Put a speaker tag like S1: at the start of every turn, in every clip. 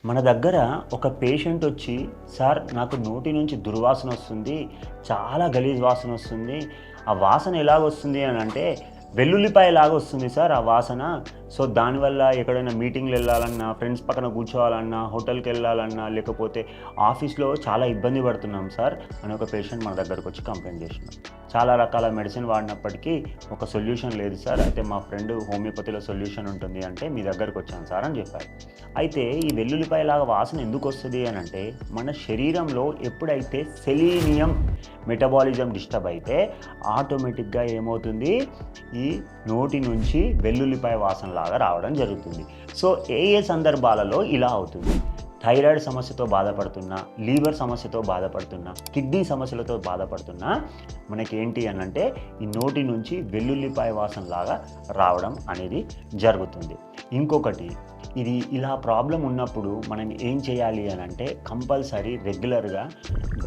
S1: మన దగ్గర ఒక పేషెంట్ వచ్చి, సార్ నాకు నోటి నుంచి దుర్వాసన వస్తుంది, చాలా గలీజ్ వాసన వస్తుంది. ఆ వాసన ఎలాగొస్తుంది అని అంటే, వెల్లుల్లిపాయలాగా వస్తుంది సార్ ఆ వాసన. సో దానివల్ల ఎక్కడైనా మీటింగ్లు వెళ్ళాలన్నా, ఫ్రెండ్స్ పక్కన కూర్చోవాలన్నా, హోటల్కి వెళ్ళాలన్నా, లేకపోతే ఆఫీస్లో చాలా ఇబ్బంది పడుతున్నాం సార్ అని ఒక పేషెంట్ మన దగ్గరకు వచ్చి కంప్లైంట్ చేసినాం. చాలా రకాల మెడిసిన్ వాడినప్పటికీ ఒక సొల్యూషన్ లేదు సార్. అయితే మా ఫ్రెండ్ హోమియోపతిలో సొల్యూషన్ ఉంటుంది అంటే మీ దగ్గరకు వచ్చాను సార్ అని చెప్పారు. అయితే ఈ వెల్లుల్లిపాయలాగా వాసన ఎందుకు వస్తుంది అని అంటే, మన శరీరంలో ఎప్పుడైతే సెలీనియం మెటబాలిజం డిస్టర్బ్ అయితే ఆటోమేటిక్గా ఏమవుతుంది, ఈ నోటి నుంచి వెల్లుల్లిపాయ వాసనలాగా రావడం జరుగుతుంది. సో ఏ సందర్భాలలో ఇలా అవుతుంది? థైరాయిడ్ సమస్యతో బాధపడుతున్నా, లీవర్ సమస్యతో బాధపడుతున్నా, కిడ్నీ సమస్యలతో బాధపడుతున్నా మనకి ఏంటి అని అంటే ఈ నోటి నుంచి వెల్లుల్లిపాయ వాసనలాగా రావడం అనేది జరుగుతుంది. ఇంకొకటి, ఇది ఇలా ప్రాబ్లం ఉన్నప్పుడు మనం ఏం చేయాలి అని అంటే కంపల్సరీ రెగ్యులర్గా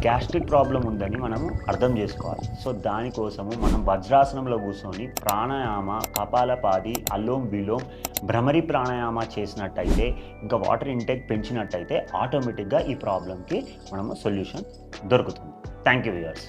S1: గ్యాస్ట్రిక్ ప్రాబ్లం ఉందని మనము అర్థం చేసుకోవాలి. సో దానికోసము మనం వజ్రాసనంలో కూర్చొని ప్రాణాయామ, కపాలపాది, అలోమ్ విలోమ్, భ్రమరి ప్రాణాయామ చేసినట్టయితే, ఇంకా వాటర్ ఇంటేక్ పెంచినట్టయితే ఆటోమేటిక్గా ఈ ప్రాబ్లంకి మనము సొల్యూషన్ దొరుకుతుంది. Thank you viewers.